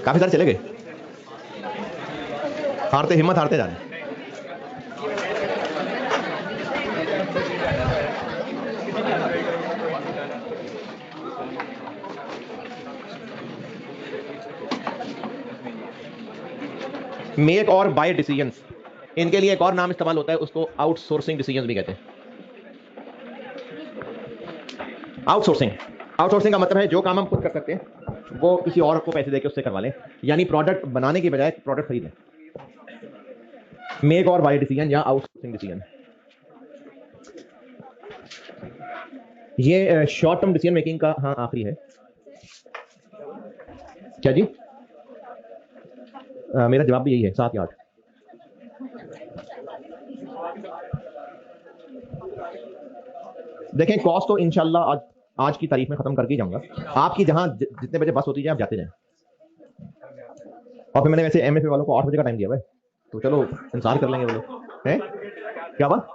काफी सारे चले गए, हारते हिम्मत हारते जा रहे हैं। मेक और बाय डिसीजंस, इनके लिए एक और नाम इस्तेमाल होता है, उसको आउटसोर्सिंग डिसीजंस भी कहते हैं। आउटसोर्सिंग, आउटसोर्सिंग का मतलब है जो काम हम खुद कर सकते हैं वो किसी और को पैसे देके उससे करवा लें, यानी प्रोडक्ट बनाने की बजाय प्रोडक्ट खरीद लें। मेक और बाय डिसीजन या आउटसोर्सिंग डिसीजन, ये शॉर्ट टर्म डिसीजन मेकिंग का हाँ आखिरी है। क्या जी? मेरा जवाब भी यही है, 7 या 8। देखें कॉस्ट तो इंशाल्लाह आज की तारीख में खत्म करके ही जाऊंगा। आपकी जहां जितने बजे बस होती है आप जाते जाएं। और फिर मैंने वैसे एमएफए वालों को 8 बजे का टाइम दिया है, तो चलो इंतजार कर लेंगे वो लोग। हैं क्या बात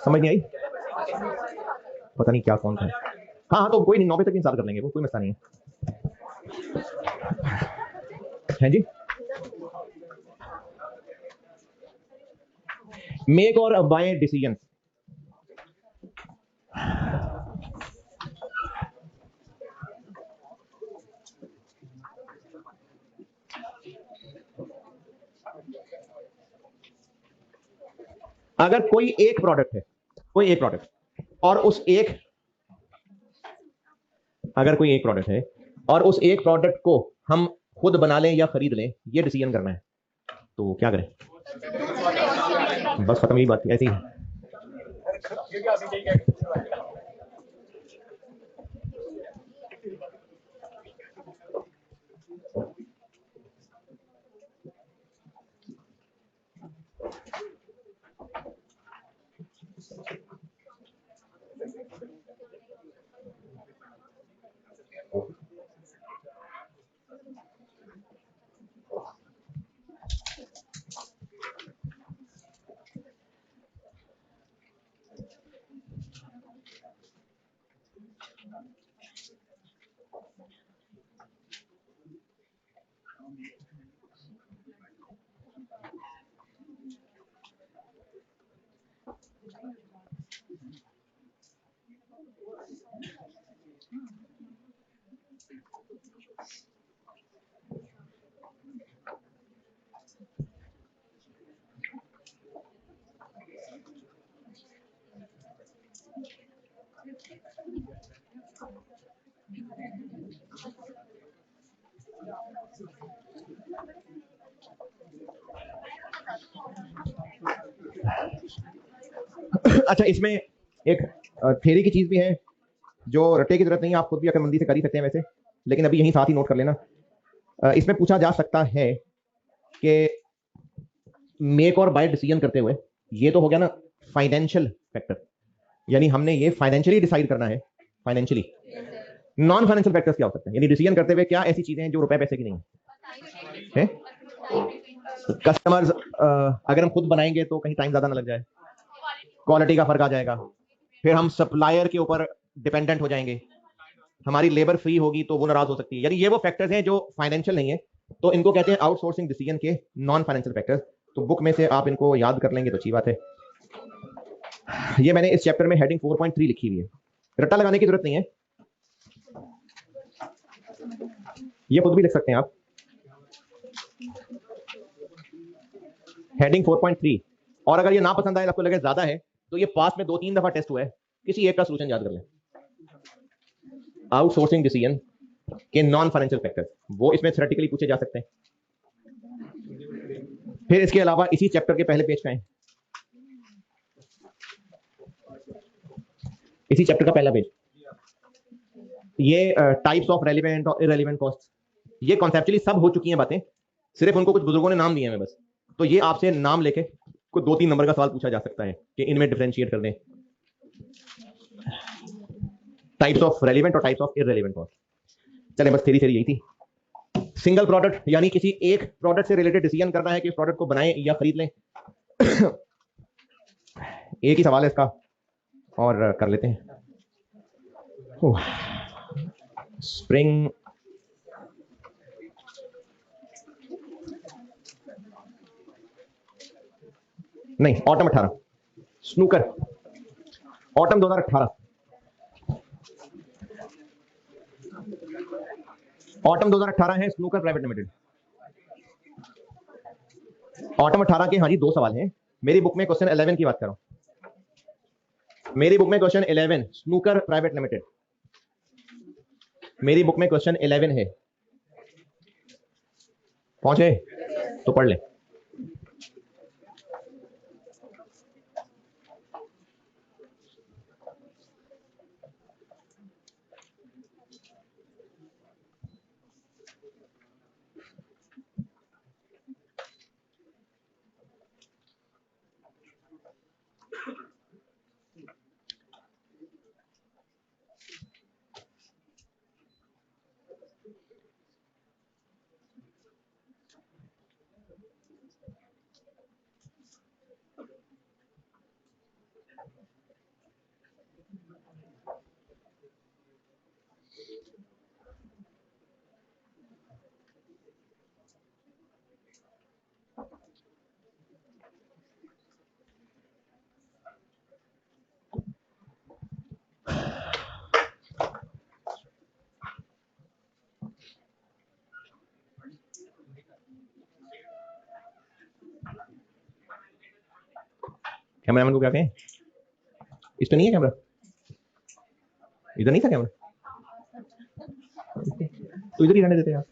समझ नहीं आई? पता नहीं क्या कौन था। हाँ हाँ तो कोई नहीं, 9 बजे तक इंतजार कर लेंगे, वो कोई मसला नहीं है जी। मेक और बाय डिसीजन, अगर कोई एक प्रोडक्ट है, कोई एक प्रोडक्ट और उस एक अगर कोई एक प्रोडक्ट है और उस एक प्रोडक्ट को हम खुद बना लें या खरीद लें, ये डिसीजन करना है, तो क्या करें? बस खत्म, यही बात ऐसी है। अच्छा, इसमें एक थ्योरी की चीज भी है जो रटे की जरूरत नहीं है, आप खुद भी अकलमंदी से कर ही सकते हैं वैसे, लेकिन अभी यहीं साथ ही नोट कर लेना। इसमें पूछा जा सकता है कि मेक और बाय डिसीजन करते हुए, ये तो हो गया ना फाइनेंशियल फैक्टर, यानी हमने ये फाइनेंशियली डिसाइड करना है। फाइनेंशियली नॉन फाइनेंशियल फैक्टर्स क्या हो सकते हैं, यानी डिसीजन करते हुए क्या ऐसी चीजें हैं जो रुपए पैसे की नहीं है? कस्टमर्स अगर हम खुद बनाएंगे तो कहीं टाइम ज्यादा ना लग जाए, क्वालिटी का फर्क आ जाएगा, फिर हम सप्लायर के ऊपर डिपेंडेंट हो जाएंगे, हमारी लेबर फ्री होगी तो वो नाराज हो सकती है, यानी ये वो फैक्टर्स हैं जो फाइनेंशियल नहीं है, तो इनको कहते हैं आउटसोर्सिंग डिसीजन के नॉन फाइनेंशियल फैक्टर्स। तो बुक में से आप इनको याद कर लेंगे तो अच्छी बात है। ये मैंने इस चैप्टर में हेडिंग 4.3 लिखी हुई है, रट्टा लगाने की जरूरत नहीं है, ये खुद भी लिख सकते हैं आप। हेडिंग 4.3, और अगर ये ना पसंद आए, आपको लगे ज्यादा है, तो ये पास में 2-3 दफा टेस्ट हुआ है, किसी एक का सोल्यूशन याद कर लें। आउटसोर्सिंग डिसीजन के नॉन फाइनेंशियल फैक्टर्स, वो इसमें थ्योरेटिकली पूछे जा सकते हैं। फिर इसके अलावा इसी चैप्टर के पहले पेज पे आए, इसी चैप्टर का पहला पेज, ये टाइप्स ऑफ रेलिवेंट और इररेलेवेंट कॉस्ट, ये कॉन्सेप्चुअली सब हो चुकी हैं बातें, सिर्फ उनको कुछ बुजुर्गों ने नाम दिए हैं बस। तो ये आपसे नाम लेके कोई 2-3 नंबर का सवाल पूछा जा सकता है कि इनमें डिफरेंशिएट कर दें, टाइप्स ऑफ रेलिवेंट और टाइप्स ऑफ इररेलेवेंट कॉस्ट। चलें, बस थ्योरी यही थी। सिंगल प्रोडक्ट, यानी किसी एक प्रोडक्ट से रिलेटेड डिसीजन करना है कि इस प्रोडक्ट को बनाएं या खरीद लें। एक ही सवाल है इसका और कर लेते हैं। स्प्रिंग नहीं, ऑटम 18, स्नूकर ऑटम 2018, ऑटम 2018 है, स्नूकर प्राइवेट लिमिटेड। ऑटम 18 के हाँ जी 2 सवाल हैं। मेरी बुक में क्वेश्चन 11 की बात कर रहा हूं। मेरी बुक में क्वेश्चन 11 स्नूकर प्राइवेट लिमिटेड, मेरी बुक में क्वेश्चन 11 है। पहुंचे तो पढ़ ले। कैमरामैन को क्या कहें, इस पे नहीं है कैमरा, इधर नहीं था कैमरा, तो इधर ही रहने देते यार।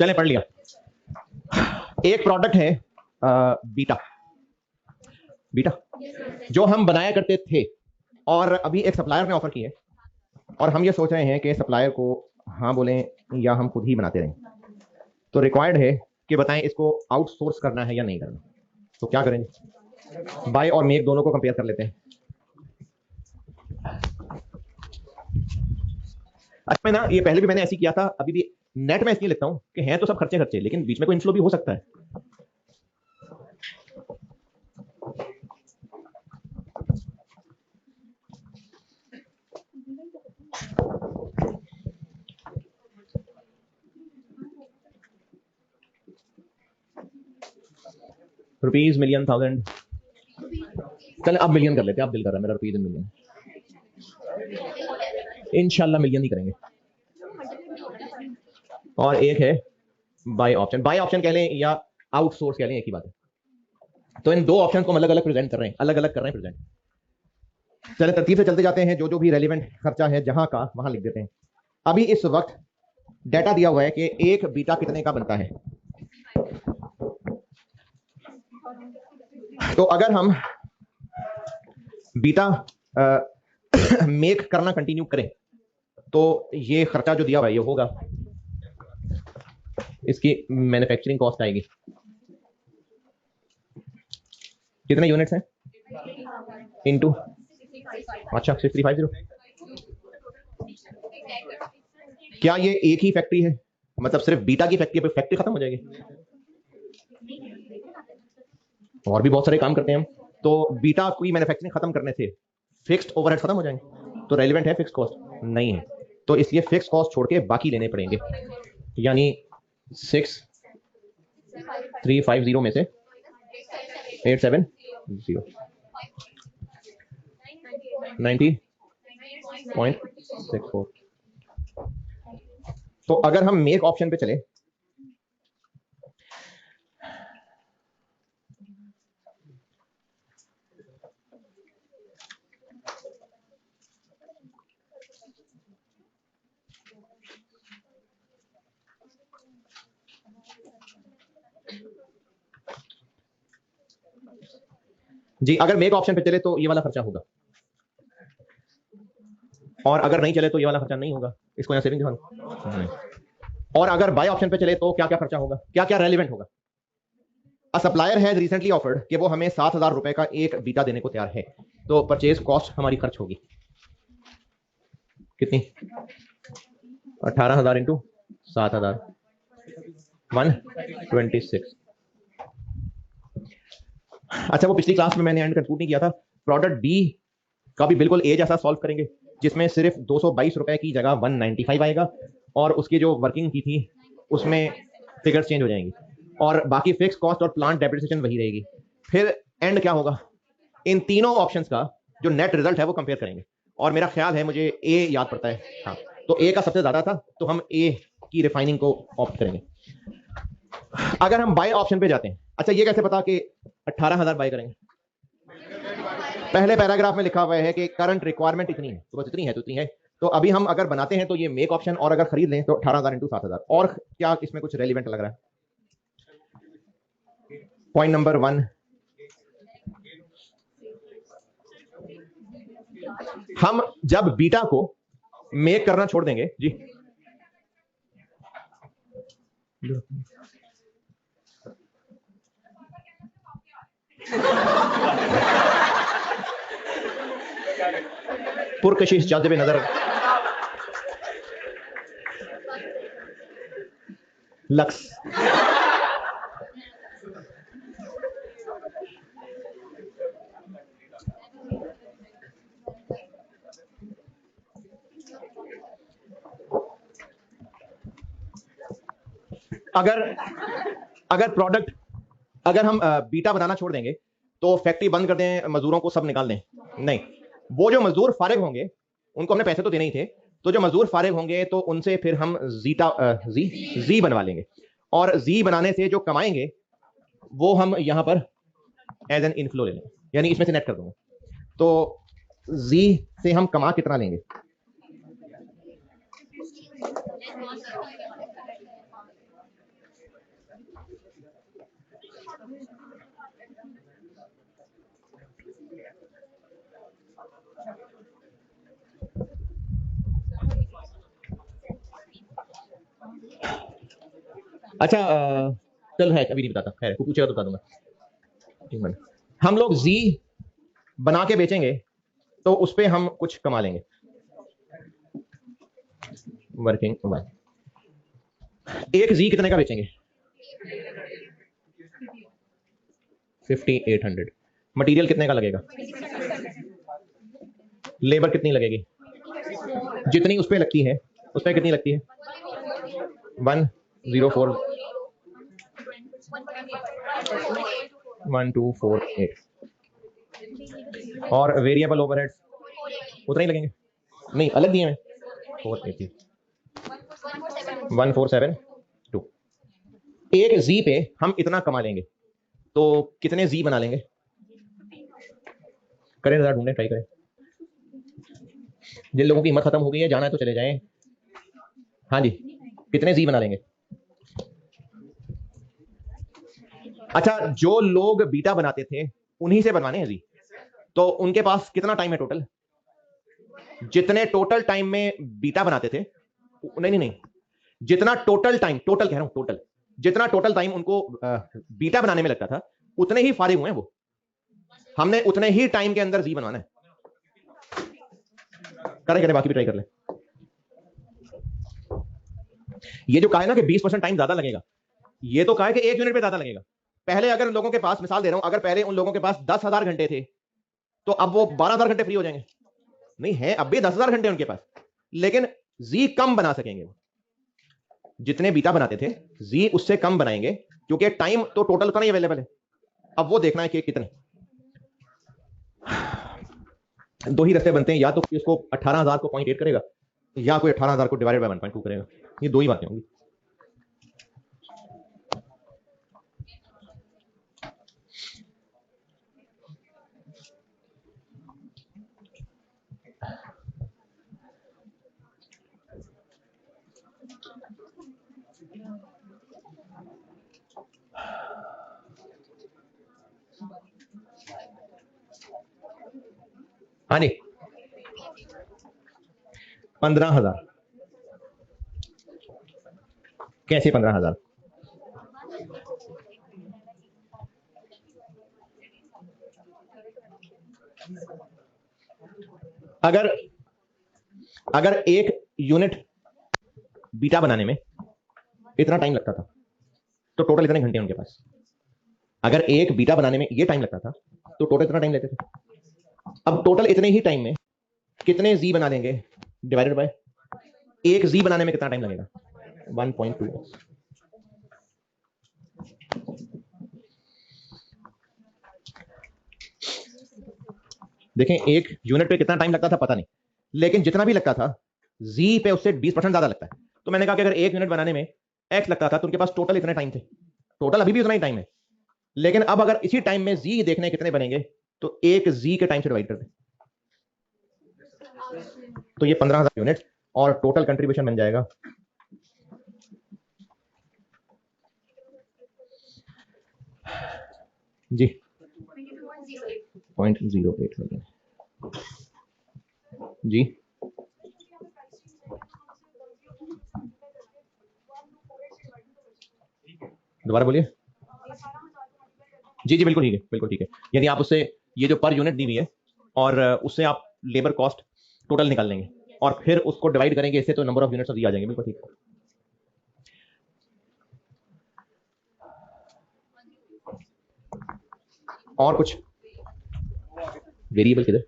चले पढ़ लिया। एक प्रोडक्ट है बीटा, बीटा जो हम बनाया करते थे और अभी एक सप्लायर ने ऑफर की है और हम ये सोच रहे हैं कि सप्लायर को हाँ बोलें या हम खुद ही बनाते रहें। तो रिक्वायर्ड है कि बताएं इसको आउटसोर्स करना है या नहीं करना। तो क्या करेंगे, बाय और मेक दोनों को कंपेयर कर लेते हैं। अच्छा ना, ये पहले भी मैंने ऐसे किया था, अभी भी नेट में इसलिए लिखता हूं कि हैं तो सब खर्चे खर्चे, लेकिन बीच में कोई इनफ्लो भी हो सकता है। रुपीज मिलियन थाउजेंड, चले अब मिलियन कर लेते हैं, अब दिल कर रहा है मेरा रुपीज मिलियन, इंशाल्लाह मिलियन ही करेंगे। और एक है बाय ऑप्शन, बाय ऑप्शन कह लें या आउटसोर्स कह लें, एक ही बात है। तो इन दो ऑप्शन को हम अलग अलग प्रेजेंट कर रहे हैं, अलग अलग कर रहे हैं प्रेजेंट। चले तरतीब से चलते जाते हैं, जो जो भी रेलिवेंट खर्चा है जहां का वहां लिख देते हैं। अभी इस वक्त डाटा दिया हुआ है कि एक बीटा कितने का बनता है। तो अगर हम बीटा मेक करना कंटिन्यू करें तो ये खर्चा जो दिया हुआ है ये होगा, इसकी मैन्युफैक्चरिंग कॉस्ट आएगी। कितने यूनिट्स हैं इनटू, अच्छा 6350। क्या ये एक ही फैक्ट्री है, मतलब सिर्फ बीटा की फैक्ट्री पे फैक्ट्री खत्म हो जाएगी? और भी बहुत सारे काम करते हैं हम। तो बीटा की मैन्युफैक्चरिंग खत्म करने से फिक्स्ड ओवरहेड खत्म हो जाएंगे, तो रेलेवेंट है फिक्स कॉस्ट? नहीं है, तो इसलिए फिक्स कॉस्ट छोड़ के बाकी लेने पड़ेंगे। यानी 6350 में से 870, 90.64। तो अगर हम मेक ऑप्शन पे चले, जी अगर मेक ऑप्शन पे चले तो ये वाला खर्चा होगा, और अगर नहीं चले तो ये वाला खर्चा नहीं होगा। इसको यहां सेविंग दिखाना। और अगर बाय ऑप्शन पे चले तो क्या क्या खर्चा होगा, क्या क्या रेलिवेंट होगा। A supplier has recently offered कि वो हमें 7,000 रुपए का एक बीटा देने को तैयार है, तो परचेज कॉस्ट हमारी खर्च होगी कितनी? 18,000 इंटू 7,000, 126। अच्छा वो पिछली क्लास में मैंने एंड कंक्लूड नहीं किया था, प्रोडक्ट बी का भी बिल्कुल ए जैसा सॉल्व करेंगे, जिसमें सिर्फ 222 रुपए की जगह 195 आएगा, और उसकी जो वर्किंग की थी उसमें फिगर्स चेंज हो जाएंगी, और बाकी फिक्स कॉस्ट और प्लांट डेप्रिसिएशन वही रहेगी। फिर एंड क्या होगा, इन तीनों ऑप्शंस का जो नेट रिजल्ट है वो कंपेयर करेंगे, और मेरा ख्याल है मुझे ए याद पड़ता है, हाँ तो ए का सबसे ज्यादा था, तो हम ए की रिफाइनिंग को ऑप्ट करेंगे। अगर हम बाय ऑप्शन पे जाते हैं, अच्छा ये कैसे पता कि 18,000 बाय करेंगे? पहले पैराग्राफ में लिखा हुआ है कि करंट रिक्वायरमेंट इतनी है, तो बस इतनी है तो इतनी है। तो अभी हम अगर बनाते हैं तो ये मेक ऑप्शन, और अगर खरीद लें तो 18,000 इंटू 7,000। और क्या इसमें कुछ रेलिवेंट लग रहा है? पॉइंट नंबर 1, हम जब बीटा को मेक करना छोड़ देंगे जी, पुरकशिश जाते हुए नजर, लक्स। अगर अगर प्रोडक्ट, अगर हम बीटा बनाना छोड़ देंगे तो फैक्ट्री बंद कर दें, मजदूरों को सब निकाल दें? नहीं, वो जो मजदूर फारिग होंगे उनको हमने पैसे तो देने ही थे, तो जो मजदूर फारिग होंगे तो उनसे फिर हम जी बनवा लेंगे, और जी बनाने से जो कमाएंगे वो हम यहां पर एज एन इनफ्लो ले लेंगे, यानी इसमें से नेट कर दूंगा। तो जी से हम कमा कितना लेंगे? अच्छा चल है, अभी नहीं बताता, खैर पूछेगा तो बता दूंगा। हम लोग जी बना के बेचेंगे तो उस पर हम कुछ कमा लेंगे, वर्किंग वन। एक जी कितने का बेचेंगे? 5800। मटेरियल कितने का लगेगा? लेबर कितनी लगेगी? जितनी उस पर लगती है, उस पर कितनी लगती है? 1,048 1248। और वेरिएबल ओवरहेड्स उतना ही लगेंगे? नहीं, अलग दिए हैं 480, 1472। एक जी पे हम इतना कमा लेंगे, तो कितने जी बना लेंगे? करें जरा, ढूंढें, ट्राई करें। जिन लोगों की हिम्मत खत्म हो गई है, जाना है तो चले जाएं। हाँ जी, कितने जी बना लेंगे? अच्छा, जो लोग बीटा बनाते थे उन्हीं से बनवाने हैं जी, तो उनके पास कितना टाइम है टोटल? जितने टोटल टाइम में बीटा बनाते थे, नहीं नहीं नहीं, जितना टोटल टाइम, टोटल कह रहा हूं, टोटल जितना टोटल टाइम उनको बीटा बनाने में लगता था, उतने ही फारिग हुए हैं वो। हमने उतने ही टाइम के अंदर जी बनवाना है। करें, बाकी भी ट्राई कर ले। ये जो कहा है ना कि 20% टाइम ज्यादा लगेगा, ये तो कहा है कि 1 यूनिट पे ज्यादा लगेगा। पहले अगर उन लोगों के पास, मिसाल दे रहा हूं, अगर पहले उन लोगों के पास 10,000 घंटे थे, तो अब वो 12,000 घंटे फ्री हो जाएंगे। नहीं है, अब भी 10,000 घंटे उनके पास, लेकिन जी कम बना सकेंगे वो। जितने बीटा बनाते थे जी उससे कम बनाएंगे, क्योंकि टाइम तो टोटल उतना ही अवेलेबल है। अब वो देखना है कि कितने। दो ही रास्ते बनते हैं, या तो कोई उसको 18,000 को 0.8 करेगा, या कोई 18,000 को डिवाइडेड बाय 1.2 करेगा। ये दो ही बातें होंगी। हाँ जी, 15,000 कैसे 15,000? अगर अगर एक यूनिट बीटा बनाने में इतना टाइम लगता था तो टोटल इतने घंटे उनके पास। अगर एक बीटा बनाने में ये टाइम लगता था तो टोटल इतना टाइम लेते थे। अब टोटल इतने ही टाइम में कितने जी बना देंगे डिवाइडेड बाय एक जी बनाने में कितना टाइम लगेगा? 1.2। देखें एक यूनिट पे कितना टाइम लगता था पता नहीं, लेकिन जितना भी लगता था जी पे उससे 20% ज्यादा लगता है। तो मैंने कहा कि अगर एक यूनिट बनाने में एक्स लगता था तो उनके पास टोटल इतने टाइम थे। टोटल अभी भी उतना ही टाइम है, लेकिन अब अगर इसी टाइम में जी देखने कितने बनेंगे तो एक जी के टाइम से डिवाइड कर दें तो ये 15,000 यूनिट और टोटल कंट्रीब्यूशन बन जाएगा जी 0.08 मिलियन जी। दोबारा बोलिए। जी जी बिल्कुल ठीक है, बिल्कुल ठीक है। यदि आप उससे ये जो पर यूनिट दी हुई है और उससे आप लेबर कॉस्ट टोटल निकाल लेंगे और फिर उसको डिवाइड करेंगे इससे तो नंबर ऑफ यूनिट्स आ जाएंगे। बिल्कुल ठीक है। और कुछ वेरिएबल किधर,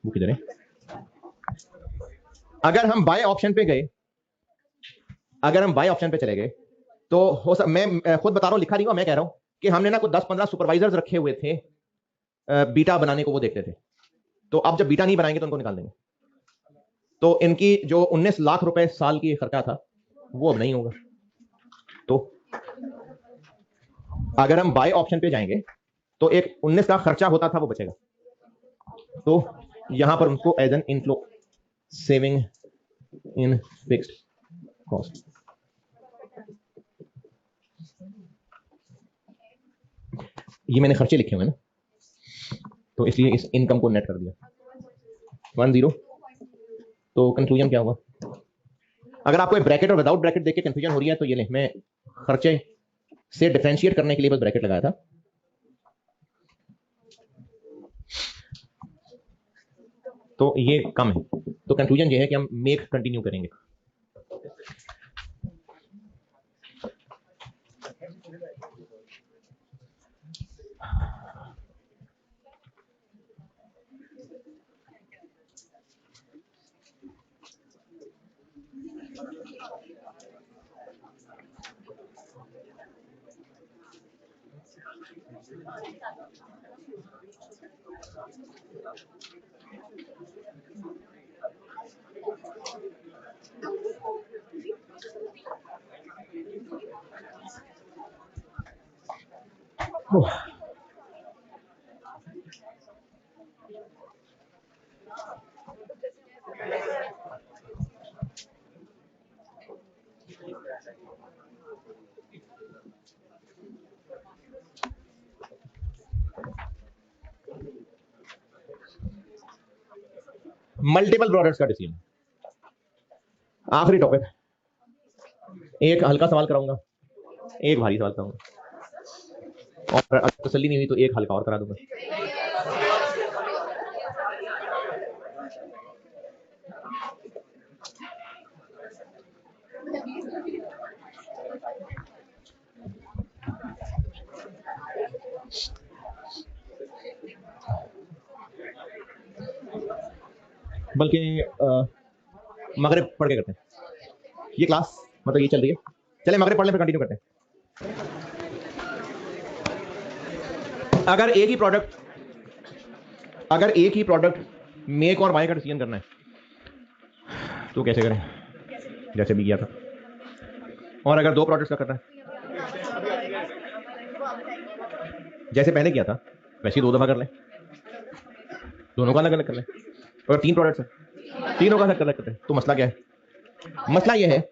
वो किधर है? अगर हम बाय ऑप्शन पे गए, अगर हम बाय ऑप्शन पे चले गए तो हो सब मैं खुद बता रहा हूं, लिखा नहीं हुआ, मैं कह रहा हूं कि हमने ना कुछ 10-15 सुपरवाइजर्स रखे हुए थे बीटा बनाने को, वो देखते थे। तो अब जब बीटा नहीं बनाएंगे तो उनको निकाल देंगे। तो इनकी जो 19 लाख रुपए साल की खर्चा था वो अब नहीं होगा। तो अगर हम बाय ऑप्शन पे जाएंगे तो एक 19 का खर्चा होता था वो बचेगा। तो यहां पर उनको as an inflow saving in fixed cost. ये मैंने खर्चे लिखे हुए ना, तो इसलिए इस इनकम को नेट कर दिया 10। तो कंक्लूजन क्या हुआ? अगर आपको ब्रैकेट और विदाउट ब्रैकेट देख के कंफ्यूजन हो रही है तो ये ले, मैं खर्चे से डिफरेंशिएट करने के लिए बस ब्रैकेट लगाया था। तो ये कम है, तो कंक्लूजन ये है कि हम मेक कंटिन्यू करेंगे। मल्टीपल प्रोडक्ट्स का डिसीजन। आखिरी टॉपिक, एक हल्का सवाल कराऊंगा, एक भारी सवाल कराऊंगा, और अगर तसल्ली नहीं हुई तो एक हल्का और करा दूंगा। बल्कि मगरिब पढ़ के करते हैं ये क्लास, मतलब ये चल रही है, चले मगरिब पढ़ने पर कंटिन्यू करते हैं। अगर एक ही प्रोडक्ट अगर एक ही प्रोडक्ट मेक और बाय का डिसीजन करना है तो कैसे करें, जैसे भी किया था। और अगर दो प्रोडक्ट्स का करना है जैसे पहले किया था वैसे ही 2 दफा कर लें, दोनों का अलग अलग कर लें। और 3 प्रोडक्ट्स है, तीनों का अलग अलग करते हैं। तो मसला क्या है? मसला यह है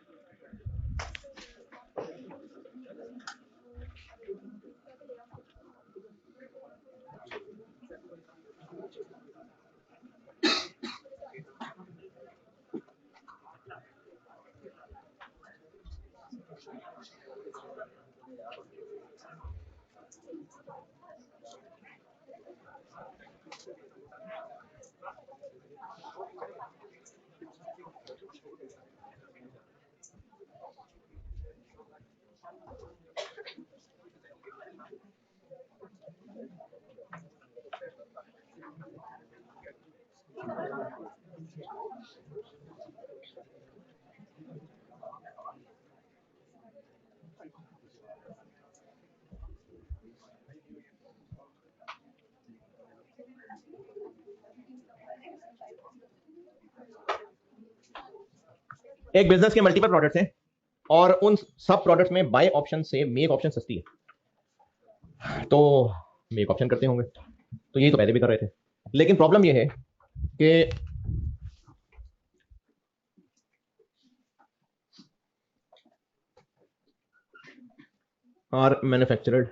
एक बिजनेस के मल्टीपल प्रोडक्ट्स हैं और उन सब प्रोडक्ट्स में बाय ऑप्शन से मेक ऑप्शन सस्ती है, तो मेक ऑप्शन करते होंगे। तो यही तो पहले भी कर रहे थे। लेकिन प्रॉब्लम यह है कि are manufactured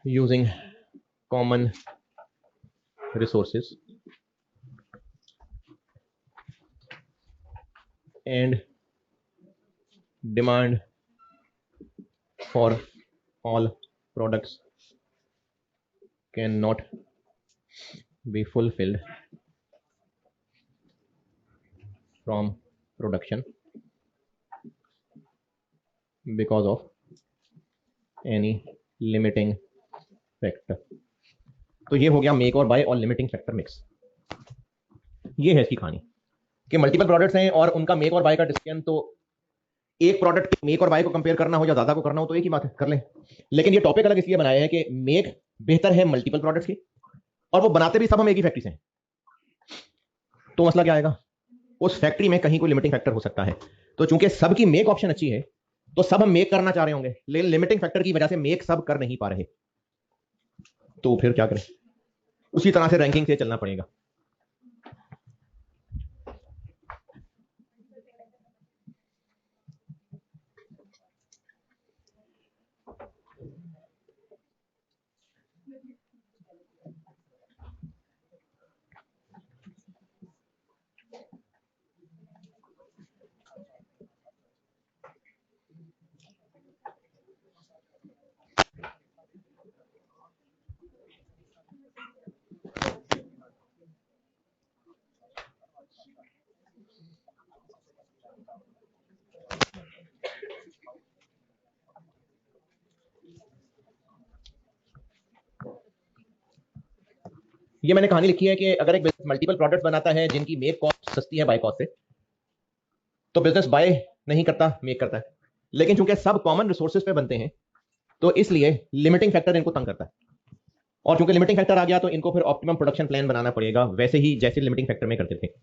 using common resources and demand for all products cannot be fulfilled from production because of any limiting factor। तो ये हो गया मेक और बाय और लिमिटिंग फैक्टर मिक्स। ये है इसकी कहानी कि मल्टीपल प्रोडक्ट्स हैं और उनका मेक और बाय का डिसीजन, तो एक प्रोडक्ट के मेक और बाय को कंपेयर करना हो या ज्यादा को करना हो तो एक ही बात है, कर लें। लेकिन ये टॉपिक अलग इसलिए बनाया है कि मेक बेहतर है मल्टीपल प्रोडक्ट्स की, और वो बनाते भी सब हम एक ही फैक्ट्री से हैं। तो मसला क्या आएगा, उस फैक्ट्री में कहीं कोई लिमिटिंग फैक्टर हो सकता है। तो चूंकि सबकी मेक ऑप्शन अच्छी है तो सब हम मेक करना चाह रहे होंगे, लेकिन लिमिटिंग फैक्टर की वजह से मेक सब कर नहीं पा रहे, तो फिर क्या करें? उसी तरह से रैंकिंग से चलना पड़ेगा। ये मैंने कहानी लिखी है कि अगर एक बिजनेस मल्टीपल प्रोडक्ट्स बनाता है जिनकी मेक कॉस्ट सस्ती है बाय कॉस्ट से, तो बिजनेस बाय नहीं करता, मेक करता है। लेकिन चूंकि सब कॉमन रिसोर्सेज पे बनते हैं तो इसलिए लिमिटिंग फैक्टर इनको तंग करता है, और चूंकि लिमिटिंग फैक्टर आ गया तो इनको फिर ऑप्टिमम प्रोडक्शन प्लान बनाना पड़ेगा, वैसे ही जैसे लिमिटिंग फैक्टर में करते थे।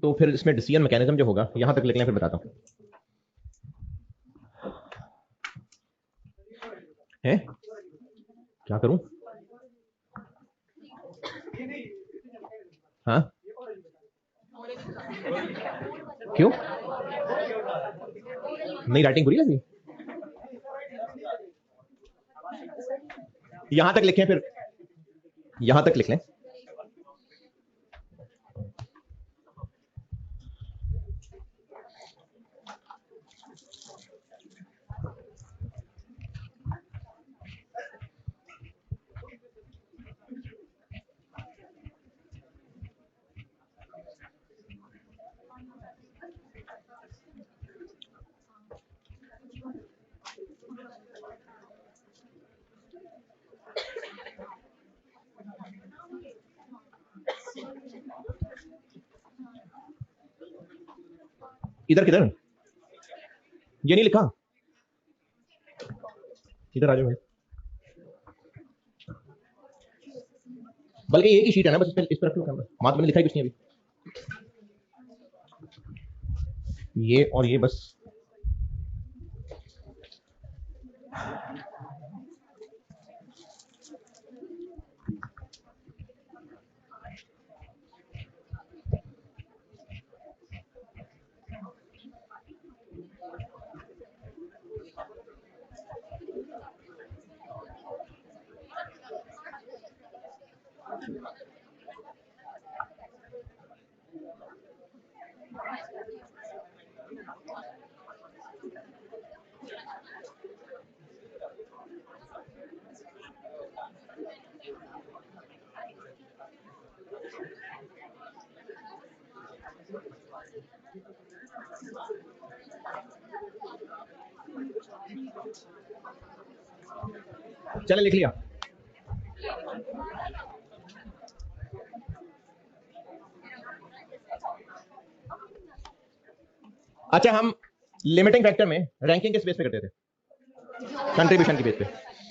तो फिर इसमें डिसीजन मैकेनिज्म जो होगा, यहां तक लिख लें फिर बताता हूं। है क्या करूं? हाँ क्यों? नहीं राइटिंग बुरी लगी? यहां तक लिखें, फिर यहां तक लिख लें। इधर किधर, ये नहीं लिखा, इधर आ जाओ भाई। बल्कि एक ही शीट है ना, बस इस पर रख लो कैमरा। मात्र मैंने लिखा ही कुछ नहीं अभी, ये और ये बस। चले लिख लिया। अच्छा, हम लिमिटिंग फैक्टर में रैंकिंग किस बेस पे करते थे? कंट्रीब्यूशन की बेस पे,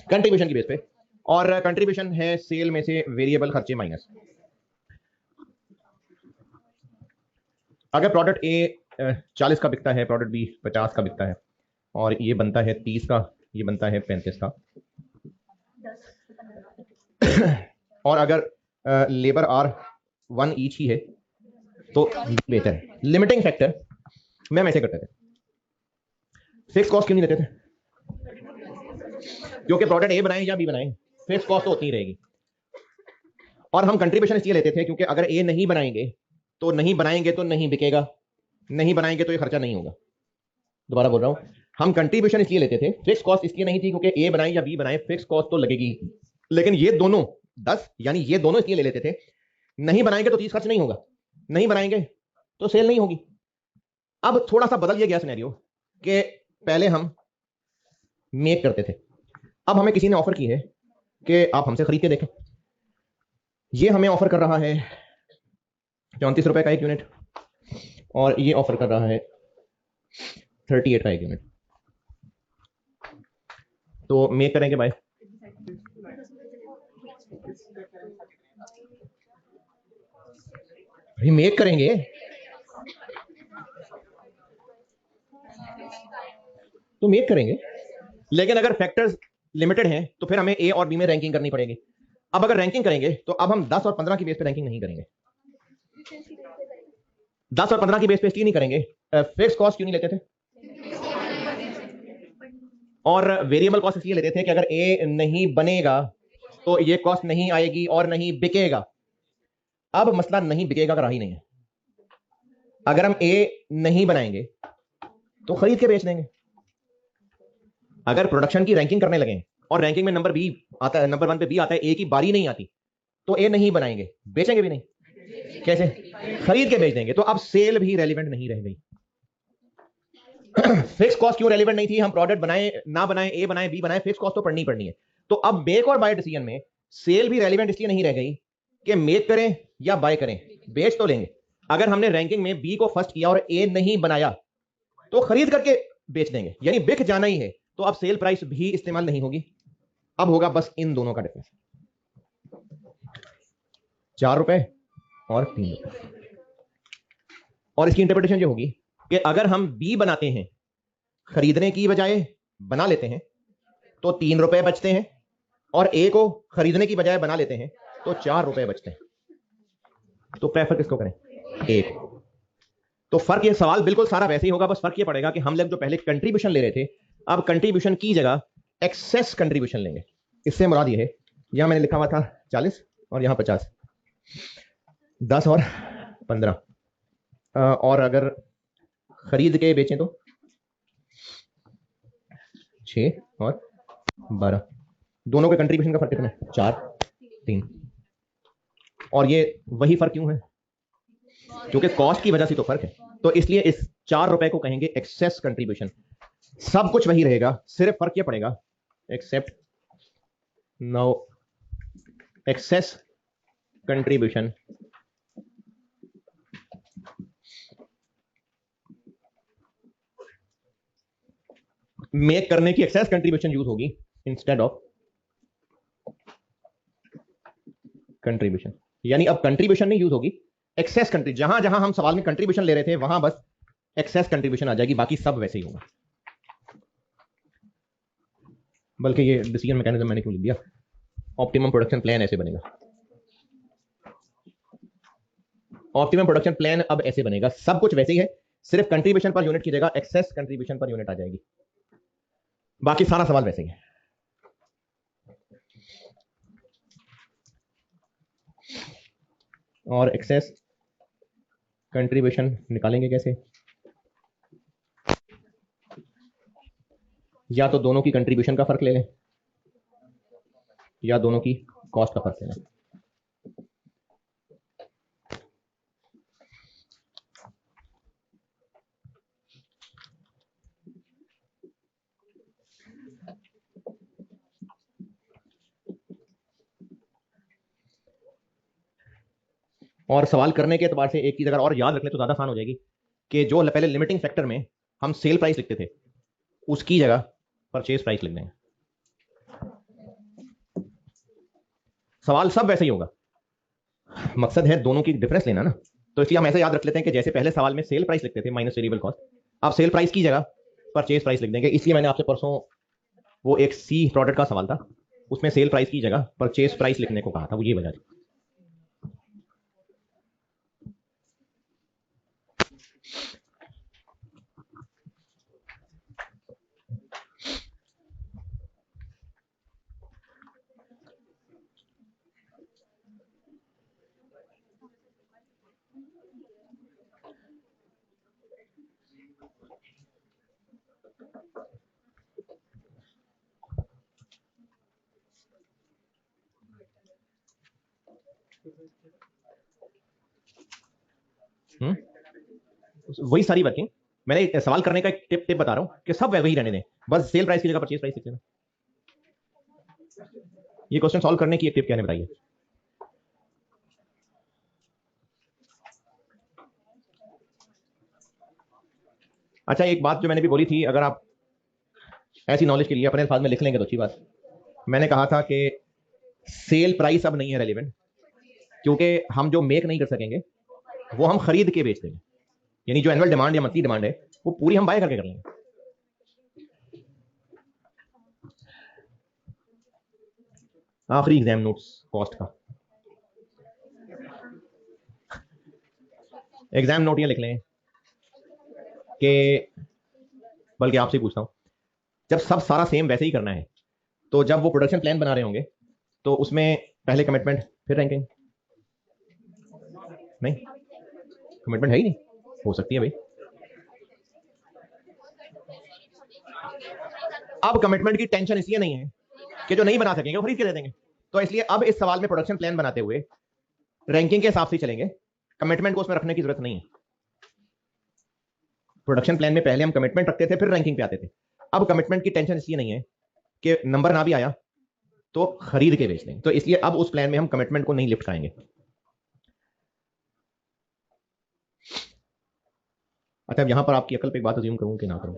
कंट्रीब्यूशन की बेस पे। और कंट्रीब्यूशन है सेल में से वेरिएबल खर्चे माइनस। अगर प्रोडक्ट ए 40 का बिकता है, प्रोडक्ट बी 50 का बिकता है, और ये बनता है 30 का, ये बनता है 35 का, और अगर लेबर आर 1 ईच ही है तो बेहतर है। लिमिटिंग फैक्टर मैम ऐसे करते थे। फिक्स कॉस्ट क्यों नहीं लेते थे? क्योंकि प्रोडक्ट ए बनाए या बी बनाए, फिक्स कॉस्ट तो होती रहेगी। और हम कंट्रीब्यूशन इसलिए लेते थे क्योंकि अगर ए नहीं बनाएंगे तो नहीं बिकेगा, नहीं बनाएंगे तो ये खर्चा नहीं होगा। दोबारा बोल रहा हूं, हम कंट्रीब्यूशन इसलिए लेते थे, फिक्स कॉस्ट इसलिए नहीं थी क्योंकि ए बनाए या बी बनाए फिक्स कॉस्ट तो लगेगी। लेकिन ये दोनों 10 यानी ये दोनों इसलिए ले लेते थे, नहीं बनाएंगे तो 30 खर्च नहीं होगा, नहीं बनाएंगे तो सेल नहीं होगी। अब थोड़ा सा बदल गया सिनेरियो कि पहले हम मेक करते थे, अब हमें किसी ने ऑफर की है कि आप हमसे खरीद के देखें। ये हमें ऑफर कर रहा है 34 रुपए का एक यूनिट, और ये ऑफर कर रहा है 38 का एक यूनिट। तो मेक करेंगे बाय, मेक करेंगे तो मेक करेंगे, लेकिन अगर फैक्टर्स लिमिटेड हैं तो फिर हमें ए और बी में रैंकिंग करनी पड़ेगी। अब अगर रैंकिंग करेंगे तो अब हम 10 और 15 की बेस पे रैंकिंग नहीं करेंगे। 10 और 15 की बेस पे इसलिए नहीं करेंगे, फिक्स कॉस्ट क्यों नहीं लेते थे, और वेरिएबल कॉस्ट इसलिए लेते थे कि अगर ए नहीं बनेगा तो ये कॉस्ट नहीं आएगी और नहीं बिकेगा। अब मसला नहीं बिकेगा का ही नहीं है। अगर हम ए नहीं बनाएंगे तो खरीद के बेच देंगे। अगर प्रोडक्शन की रैंकिंग करने लगे और रैंकिंग में नंबर बी आता है, नंबर 1 पे बी आता है, ए की बारी नहीं आती, तो ए नहीं बनाएंगे, बेचेंगे भी नहीं। कैसे? खरीद के बेच देंगे। तो अब सेल भी रेलिवेंट नहीं रह गई। फिक्स कॉस्ट क्यों रेलिवेंट नहीं थी? हम प्रोडक्ट बनाए ना बनाए, ए बनाए बी बनाए, फिक्स कॉस्ट तो पड़नी पड़नी है। तो अब मेक और बाय डिसीजन में सेल भी रेलिवेंट इसलिए नहीं रह गई कि मेक करें या बाय करें, बेच तो लेंगे। अगर हमने रैंकिंग में बी को फर्स्ट किया और ए नहीं बनाया तो खरीद करके बेच देंगे, यानी बिक जाना ही है। तो अब सेल प्राइस भी इस्तेमाल नहीं होगी, अब होगा बस इन दोनों का डिफरेंस, 4 रुपए और 3 रुपए। और इसकी इंटरप्रिटेशन ये होगी कि अगर हम बी बनाते हैं, खरीदने की बजाय बना लेते हैं, तो 3 रुपए बचते हैं, और ए को खरीदने की बजाय बना लेते हैं तो 4 रुपए बचते हैं। तो प्रेफर किसको करें? ए को। तो फर्क, ये सवाल बिल्कुल सारा वैसे ही होगा, बस फर्क ये पड़ेगा कि हम लोग जो पहले कंट्रीब्यूशन ले रहे थे, अब कंट्रीब्यूशन की जगह एक्सेस कंट्रीब्यूशन लेंगे। इससे मुराद ये है, यहां मैंने लिखा हुआ था 40 और यहां 50, 10 और 15, और अगर खरीद के बेचें तो 6 और 12, दोनों के कंट्रीब्यूशन का फर्क कितना है? 4, 3। और ये वही फर्क क्यों है? क्योंकि कॉस्ट की वजह से तो फर्क है। तो इसलिए इस 4 रुपए को कहेंगे एक्सेस कंट्रीब्यूशन। सब कुछ वही रहेगा, सिर्फ फर्क ये पड़ेगा, except now excess contribution make करने की एक्सेस कंट्रीब्यूशन यूज होगी इंस्टेड ऑफ कंट्रीब्यूशन, यानी अब कंट्रीब्यूशन नहीं यूज होगी, एक्सेस कंट्री, जहां जहां हम सवाल में कंट्रीब्यूशन ले रहे थे वहां बस एक्सेस कंट्रीब्यूशन आ जाएगी, बाकी सब वैसे ही होगा। बल्कि ये डिसीजन मैकेनिज्म मैंने क्यों लिख दिया, ऑप्टिमम प्रोडक्शन प्लान ऐसे बनेगा, ऑप्टिमम प्रोडक्शन प्लान अब ऐसे बनेगा, सब कुछ वैसे ही है, सिर्फ कंट्रीब्यूशन पर यूनिट की जगह एक्सेस कंट्रीब्यूशन पर यूनिट आ जाएगी, बाकी सारा सवाल वैसे ही है। और एक्सेस कंट्रीब्यूशन निकालेंगे कैसे, या तो दोनों की कंट्रीब्यूशन का फर्क ले लें या दोनों की कॉस्ट का फर्क ले लें। और सवाल करने के एतबार से एक चीज अगर और याद रख लें तो ज्यादा आसान हो जाएगी कि जो पहले लिमिटिंग फैक्टर में हम सेल प्राइस लिखते थे उसकी जगह परचेज प्राइस लिख देंगे, सवाल सब वैसे ही होगा, मकसद है दोनों की डिफरेंस लेना ना, तो इसलिए हम ऐसे याद रख लेते हैं कि जैसे पहले सवाल में सेल प्राइस लिखते थे माइनस वेरिएबल कॉस्ट, अब सेल प्राइस की जगह परचेज प्राइस लिख देंगे। इसलिए मैंने आपसे परसों वो एक सी प्रोडक्ट का सवाल था उसमें सेल प्राइस की जगह परचेज प्राइस लिखने को कहा था, वो ये वजह थी। वही सारी वर्किंग, मैंने सवाल करने का एक टिप बता रहा हूं कि सब वही रहने दें, बस सेल प्राइस की जगह परचेज प्राइस लिख देना। ये क्वेश्चन सॉल्व करने की एक टिप क्या है बताइए। अच्छा एक बात जो मैंने भी बोली थी, अगर आप ऐसी नॉलेज के लिए अपने अल्फाज में लिख लेंगे तो अच्छी बात, मैंने कहा था कि सेल प्राइस अब नहीं है रेलिवेंट, क्योंकि हम जो मेक नहीं कर सकेंगे वो हम खरीद के बेच देंगे, यानी जो एनुअल डिमांड या मंथली डिमांड है वो पूरी हम बाय करके कर लेंगे। आखिरी एग्जाम नोट्स कॉस्ट का एग्जाम नोट ये लिख लें कि, बल्कि आपसे पूछता हूं, जब सब सारा सेम वैसे ही करना है तो जब वो प्रोडक्शन प्लान बना रहे होंगे तो उसमें पहले कमिटमेंट फिर रैंकिंग, नहीं कमिटमेंट है ही नहीं, हो सकती है भाई, अब कमिटमेंट की टेंशन इसलिए नहीं है कि जो नहीं बना सकेंगे वो खरीद के दे देंगे, तो इसलिए अब इस सवाल में प्रोडक्शन प्लान बनाते हुए रैंकिंग के हिसाब से चलेंगे, कमिटमेंट को उसमें रखने की जरूरत नहीं है। प्रोडक्शन प्लान में पहले हम कमिटमेंट रखते थे फिर रैंकिंग पे आते थे, अब कमिटमेंट की टेंशन इसलिए नहीं है कि नंबर ना भी आया तो खरीद के बेच देंगे, तो इसलिए अब उस प्लान में हम कमिटमेंट को नहीं लिफ्ट कराएंगे। अच्छा अब यहां पर आपकी अकल पे एक बात अज्यूम करूं कि ना करूं,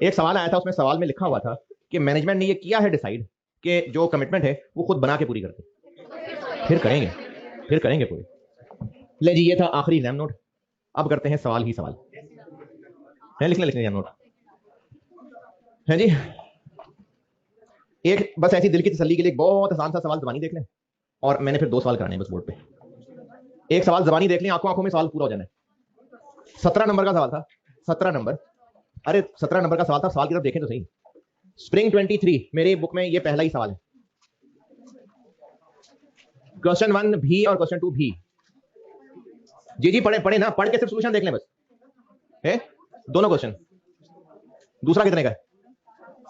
एक सवाल आया था उसमें सवाल में लिखा हुआ था कि मैनेजमेंट ने ये किया है डिसाइड कि जो कमिटमेंट है वो खुद बना के पूरी करते, फिर करेंगे पूरी। ले जी ये था आखिरी एग्जाम नोट, अब करते हैं सवाल ही सवाल है, लिख लें एग्जाम नोट है जी। एक बस ऐसी दिल की तसल्ली के लिए एक बहुत आसान सा सवाल जबानी देख लें, और मैंने फिर 2 सवाल कराने बस बोर्ड पे, एक सवाल जबानी देख लें, आंखों आंखों में सवाल पूरा हो जाना है। 17 नंबर का सवाल था, 17 नंबर, अरे 17 नंबर का सवाल था, सवाल की तरफ देखें तो सही, स्प्रिंग 23 मेरी बुक में ये पहला ही सवाल है, क्वेश्चन 1 भी और क्वेश्चन 2 भी, जी पढ़े पढ़े ना, पढ़ के सिर्फ सोल्यूशन देख लें बस, है दोनों क्वेश्चन, दूसरा कितने का है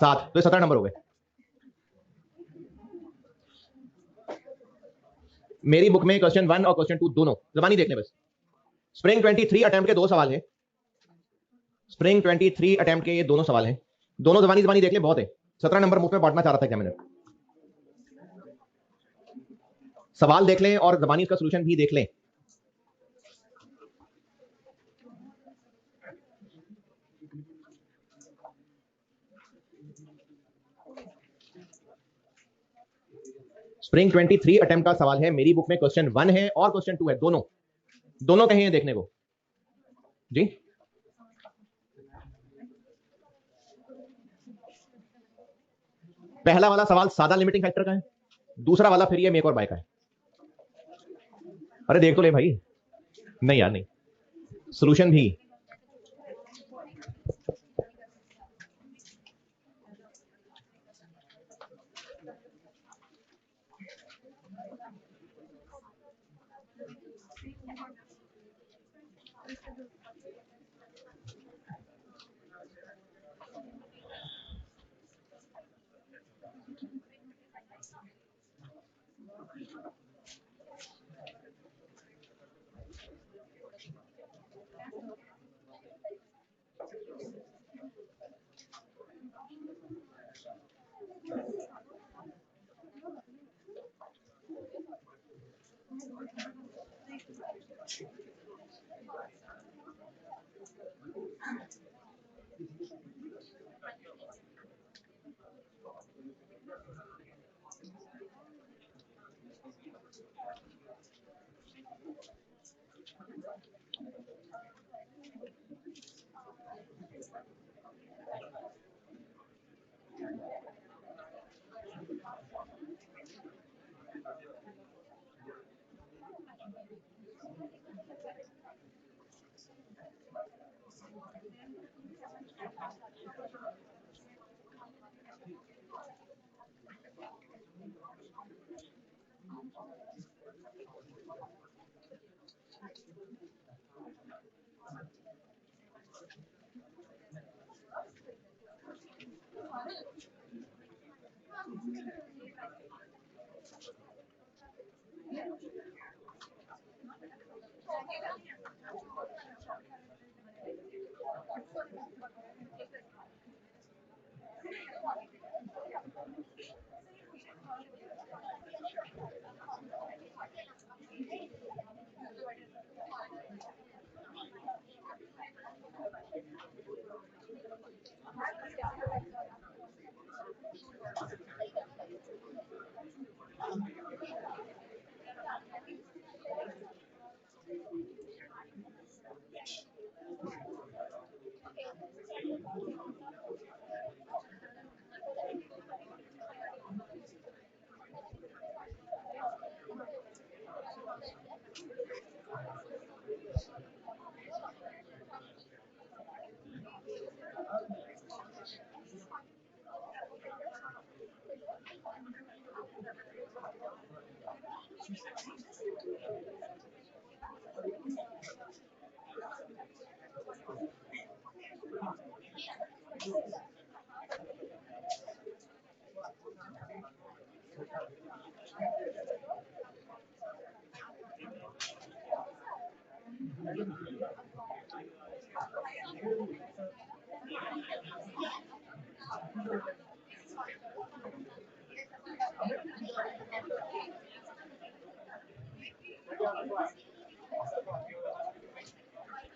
7, तो 17 नंबर हो गए। मेरी बुक में क्वेश्चन 1 और क्वेश्चन 2 दोनों जबानी देख लें बस, स्प्रिंग 23 अटेम्प्ट के 2 सवाल है, स्प्रिंग 23 अटेम्प्ट के ये दोनों सवाल हैं, दोनों जबानी जबानी देख लें, बहुत है, 17 नंबर मुफ्त में बांटना चाह रहा था एग्जामिनर, सवाल देख लें और जबानी इसका सोल्यूशन भी देख लें। स्प्रिंग 23 अटेम्प्ट का सवाल है। मेरी बुक में क्वेश्चन 1 है और क्वेश्चन 2 है, दोनों कहीं है देखने को जी। पहला वाला सवाल सादा लिमिटिंग फैक्टर का है, दूसरा वाला फिर ये मेक और बाय का है। अरे देख तो ले भाई। नहीं यार नहीं, सोल्यूशन भी।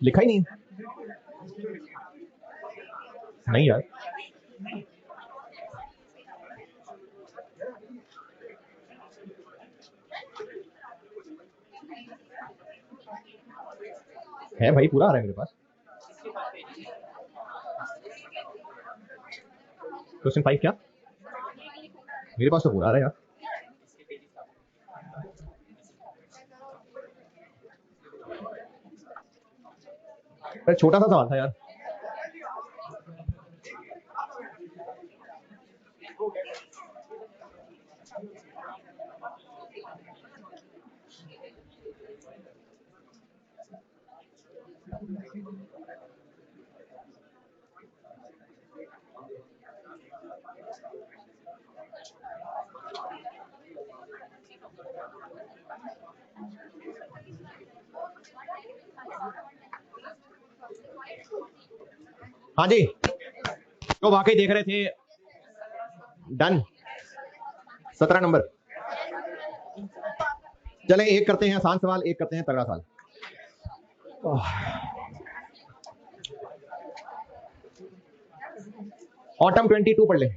लिखा ही नहीं नहीं यार। है भाई, पूरा आ रहा है मेरे पास। क्वेश्चन 5 क्या? मेरे पास तो पूरा आ रहा है यार। अरे छोटा सा सवाल था यार। हाँ जी, तो वाकई देख रहे थे। डन। 17 नंबर। चले एक करते हैं आसान सवाल, एक करते हैं तगड़ा सवाल। ऑटम 22 पढ़ ले।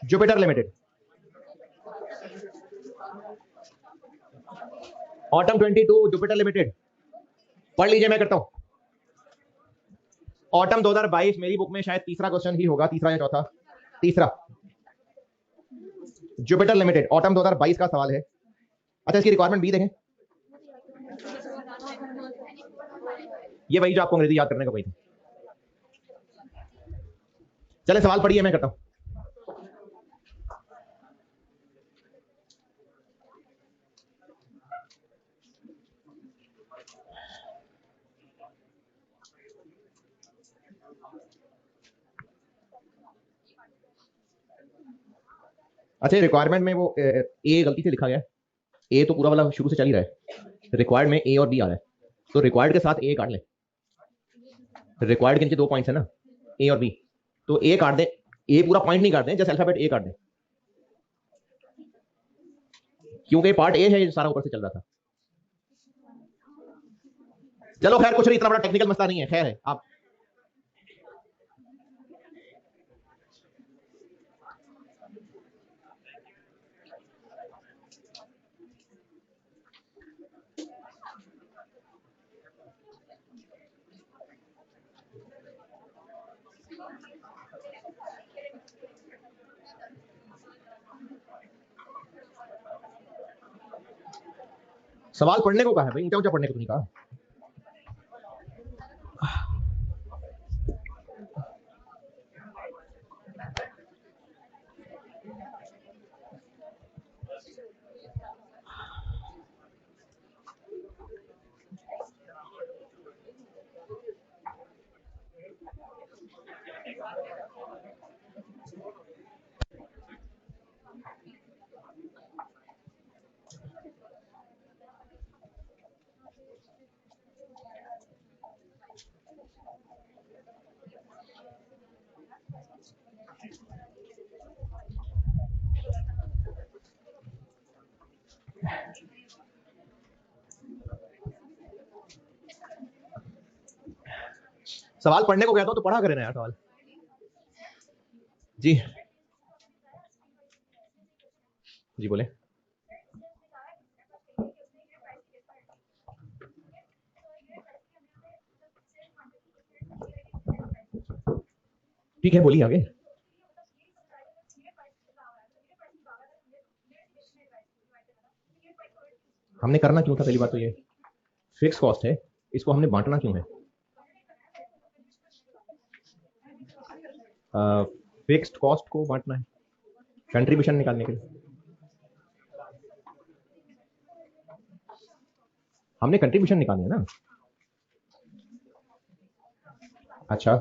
Jupiter limited. Autumn 22 Jupiter limited पढ़ लीजिए, मैं करता हूं। ऑटम 2022 मेरी बुक में शायद तीसरा क्वेश्चन ही होगा, तीसरा या चौथा, तीसरा। जुपिटर लिमिटेड ऑटम 2022 का सवाल है। अच्छा, इसकी रिक्वायरमेंट भी देखें, ये वही जो आपको अंग्रेजी याद करने को वही थी। चले सवाल पढ़िए, मैं करता हूं। अच्छा, रिक्वायरमेंट में वो ए गलती से लिखा गया है। ए तो पूरा वाला शुरू से चल ही रहा है। रिक्वायर्ड में ए और बी आ रहा है, तो रिक्वायर्ड के साथ ए काट ले। रिक्वायर्ड के नीचे 2 पॉइंट्स है ना, ए और बी, तो ए काट दे। ए पूरा पॉइंट नहीं काट दें, जस्ट अल्फाबेट ए काट दें, क्योंकि पार्ट ए है, ये सारा ऊपर से चल रहा था। चलो खैर, कुछ नहीं, इतना बड़ा टेक्निकल मसला नहीं है, खैर है। आप सवाल पढ़ने को कहा है भाई, ऊंचा ऊंचा पढ़ने को तो नहीं कहा। सवाल पढ़ने को कहता हूं तो पढ़ा करें ना यार सवाल। जी जी बोले। ठीक है, बोलिए आगे। हमने करना क्यों था, पहली बात तो ये फिक्स कॉस्ट है, इसको हमने बांटना क्यों है? फिक्स्ड कॉस्ट को बांटना है कंट्रीब्यूशन निकालने के लिए। हमने कंट्रीब्यूशन निकालनी है ना। अच्छा,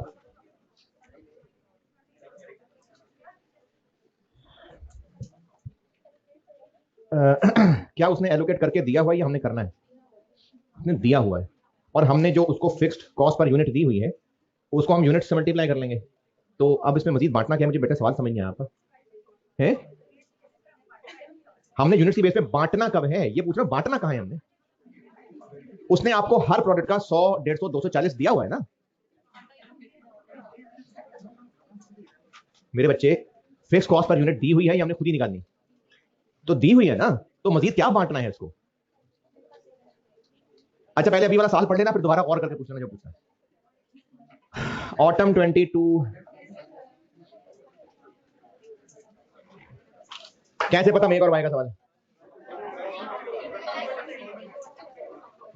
क्या उसने एलोकेट करके दिया हुआ है या हमने करना है? उसने दिया हुआ है, और हमने जो उसको फिक्स्ड कॉस्ट पर यूनिट दी हुई है, उसको हम यूनिट से मल्टीप्लाई कर लेंगे। तो अब इसमें मजीद बांटना क्या है, मुझे बेटा सवाल समझ नहीं आया आपका है। हमने यूनिट की बेस पे बांटना कब है, ये पूछ रहा हूं, बांटना कहां है हमने? उसने आपको हर प्रोडक्ट का 100, 150, 240 दिया हुआ है ना मेरे बच्चे। फिक्स कॉस्ट पर यूनिट दी हुई है, ये हमने खुद ही निकालनी, तो दी हुई है ना, तो मजीद क्या बांटना है इसको? अच्छा, पहले अभी वाला सवाल पढ़ लेना, फिर दोबारा और करके पूछना जो पूछना है। ऑटम 22 कैसे पता मेक और वाई का सवाल है?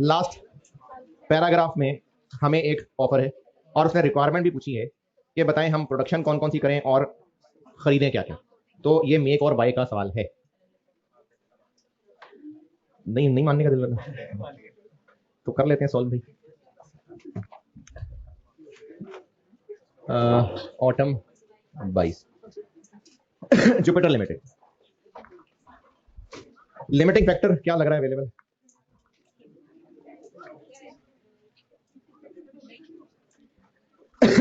लास्ट पैराग्राफ में हमें एक ऑफर है, और उसने रिक्वायरमेंट भी पूछी है कि बताएं हम प्रोडक्शन कौन कौन सी करें और खरीदें क्या क्या। तो ये मेक और बाय का सवाल है। नहीं नहीं मानने का दिल करना तो कर लेते हैं सॉल्व भाई। Autumn 22 Jupiter limited, limiting factor क्या लग रहा है अवेलेबल?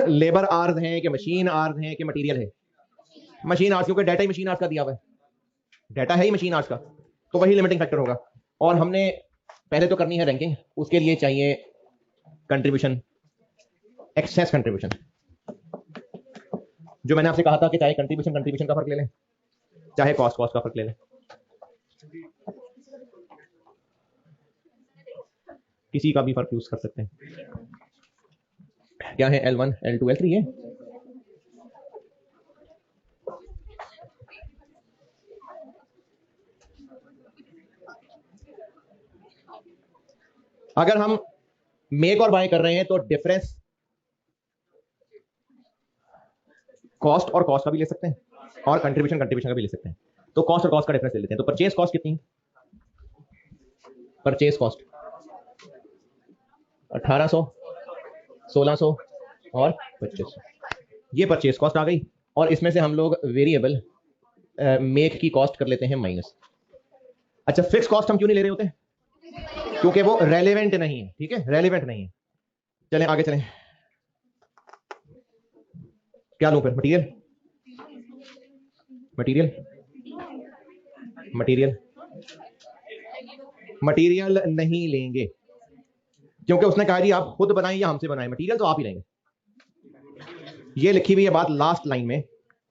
लेबर आर्स हैं कि मशीन आर्स हैं कि मटेरियल है? मशीन आर्स, क्योंकि डाटा ही मशीन आर्स का दिया हुआ है, डाटा है ही मशीन आर्स का, तो वही लिमिटिंग फैक्टर होगा। और हमने पहले तो करनी है रैंकिंग, उसके लिए चाहिए कंट्रीब्यूशन, एक्सेस कंट्रीब्यूशन। जो मैंने आपसे कहा था कि चाहे कंट्रीब्यूशन का फर्क ले लें, चाहे कॉस्ट का फर्क ले लें। किसी का भी फर्क यूज कर सकते हैं। क्या है L1 L2 L3 है। अगर हम मेक और बाय कर रहे हैं तो डिफरेंस कॉस्ट और कॉस्ट का भी ले सकते हैं और कंट्रीब्यूशन कंट्रीब्यूशन का भी ले सकते हैं। तो कॉस्ट और कॉस्ट का डिफरेंस ले लेते हैं। तो परचेज कॉस्ट कितनी है? परचेज कॉस्ट 1800, 1600 और 2500, ये परचेज कॉस्ट आ गई। और इसमें से हम लोग वेरिएबल मेक की कॉस्ट कर लेते हैं माइनस। अच्छा, फिक्स कॉस्ट हम क्यों नहीं ले रहे होते? क्योंकि वो रेलेवेंट नहीं है। ठीक है, रेलेवेंट नहीं है। चलें आगे चलें। क्या लूं फिर? मटेरियल, मटेरियल, मटेरियल, मटेरियल नहीं लेंगे क्योंकि उसने कहा जी आप खुद बनाएं या हमसे बनाएं, मटेरियल तो आप ही लेंगे। ये लिखी हुई है बात लास्ट लाइन में,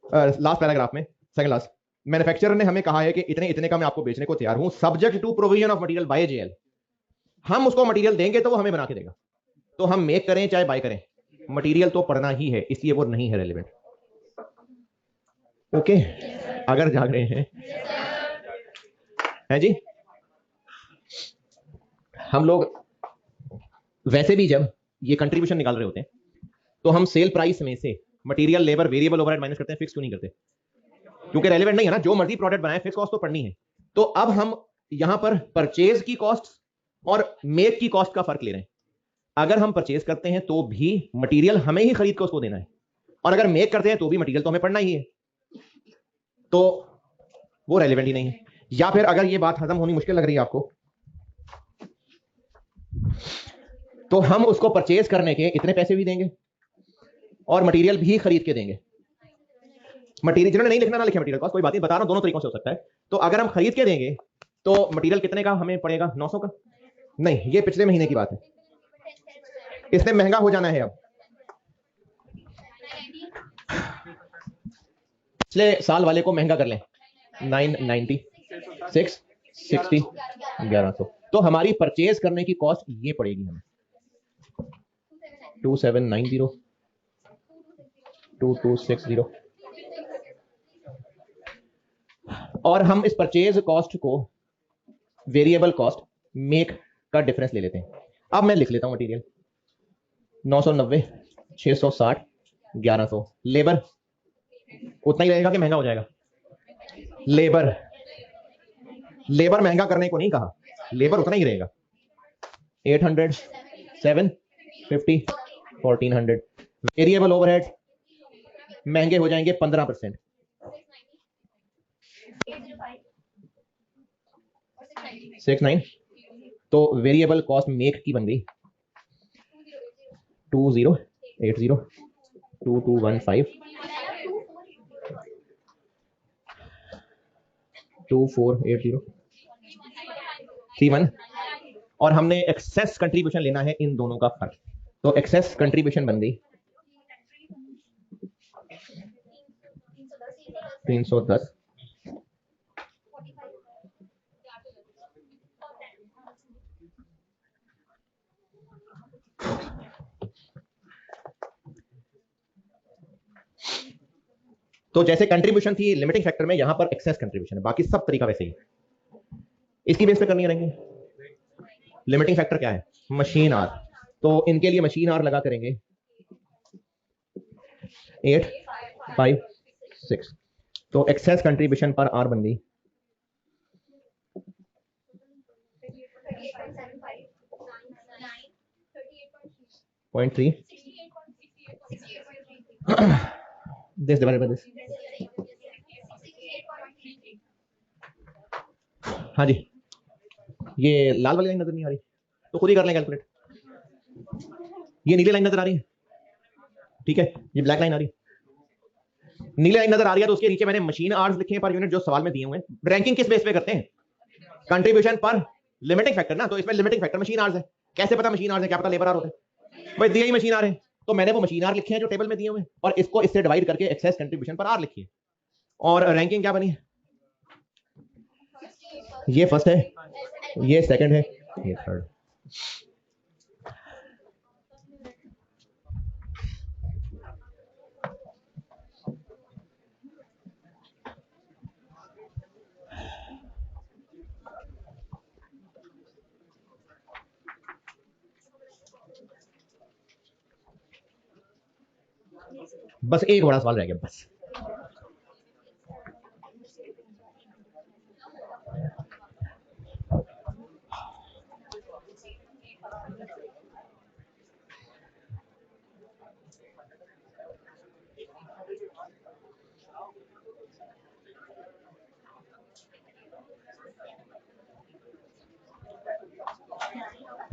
लास्ट पैराग्राफ में, सेकंड लास्ट। मैन्युफैक्चरर ने हमें कहा है कि इतने इतने का मैं आपको बेचने को तैयार हूं, subject to provision of material by JL. हम उसको मटेरियल देंगे तो वो हमें बना के देगा। तो हम मेक करें चाहे बाय करें, मटेरियल तो पढ़ना ही है, इसलिए वो नहीं है रेलेवेंट। ओके, अगर जाग रहे हैं जी। हम लोग वैसे भी जब ये कंट्रीब्यूशन निकाल रहे होते हैं तो हम सेल प्राइस में से material, labour, variable overhead minus करते हैं, फिक्स क्यों नहीं करते? क्योंकि रेलेवेंट नहीं है ना, जो मर्जी प्रोडक्ट बनाए फिक्स कॉस्ट तो पड़नी है। तो अब हम यहां पर परचेज की कॉस्ट और मेक की कॉस्ट का फर्क ले रहे हैं। अगर हम परचेज करते हैं तो भी मटेरियल हमें ही खरीद कर उसको देना है, और अगर मेक करते हैं तो भी मटेरियल तो हमें पड़ना ही है, तो वो रेलेवेंट ही नहीं है। या फिर अगर ये बात हजम होनी मुश्किल लग रही है आपको, तो हम उसको परचेज करने के इतने पैसे भी देंगे और मटेरियल भी खरीद के देंगे। मटेरियल जिन्होंने नहीं लिखना ना लिखे मटेरियल कॉस्ट, कोई बात नहीं, बता रहा हूं दोनों तरीकों से हो सकता है। तो अगर हम खरीद के देंगे तो मटेरियल कितने का हमें पड़ेगा? 900 का? नहीं, ये पिछले महीने की बात है, इसने महंगा हो जाना है। अब पिछले साल वाले को महंगा कर लें, 990, 660, 1100। तो हमारी परचेज करने की कॉस्ट ये पड़ेगी हमें 2790, 2260। और हम इस परचेज कॉस्ट को वेरिएबल कॉस्ट मेक का डिफरेंस ले लेते हैं। अब मैं लिख लेता हूं मटेरियल 990, 660, 1100। लेबर उतना ही रहेगा कि महंगा हो जाएगा? लेबर, लेबर महंगा करने को नहीं कहा, लेबर उतना ही रहेगा। 800, 750, 1400। वेरिएबल ओवरहेड महंगे हो जाएंगे 15%। 69। तो वेरिएबल कॉस्ट मेक की बन गई 2080, 2215, 2480, 31। और हमने एक्सेस कंट्रीब्यूशन लेना है इन दोनों का फर्क। तो एक्सेस कंट्रीब्यूशन बन गई 310, तो जैसे कंट्रीब्यूशन थी लिमिटिंग फैक्टर में, यहां पर एक्सेस कंट्रीब्यूशन है, बाकी सब तरीका वैसे ही। इसकी बेस पे करनी रहेंगी। लिमिटिंग फैक्टर क्या है? Machine hour. तो इनके लिए मशीन आर लगा करेंगे 8, 5, 6। तो एक्सेस कंट्रीब्यूशन पर आर बन गई 0.3, this divided by this। हाँ जी, ये लाल वाली लाइन नजर नहीं आ रही तो खुद ही कर लें कैलकुलेट। ये नीली लाइन नजर आ रही है, ठीक है, ये ब्लैक लाइन आ रही है। नीली लाइन नजर आ रही है तो उसके नीचे मैंने मशीन आवर्स लिखे हैं पर यूनिट जो सवाल में दिए हुए हैं। रैंकिंग किस बेस पे करते हैं? कंट्रीब्यूशन पर लिमिटिंग फैक्टर ना, तो इसमें लिमिटिंग फैक्टर मशीन आवर्स है। कैसे पता मशीन आवर्स है? क्या पता लेबर आवर होते हैं? भाई दिए ही मशीन आर है तो मैंने वो मशीन आर लिखे हैं जो टेबल में दिए हुए हैं, और इसको इससे डिवाइड करके एक्सेस कंट्रीब्यूशन पर आर लिखी है। और रैंकिंग क्या बनी? ये फर्स्ट है, ये सेकंड है, ये थर्ड। बस एक बड़ा सवाल रह गया बस।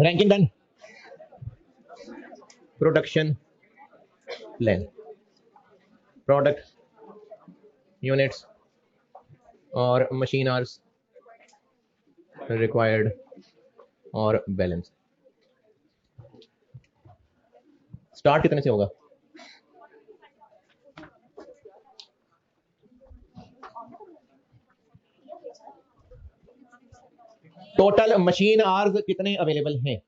Ranking done, production length, product units और मशीन आवर्स रिक्वायर्ड और बैलेंस। स्टार्ट कितने से होगा? टोटल मशीन आवर्स कितने अवेलेबल हैं?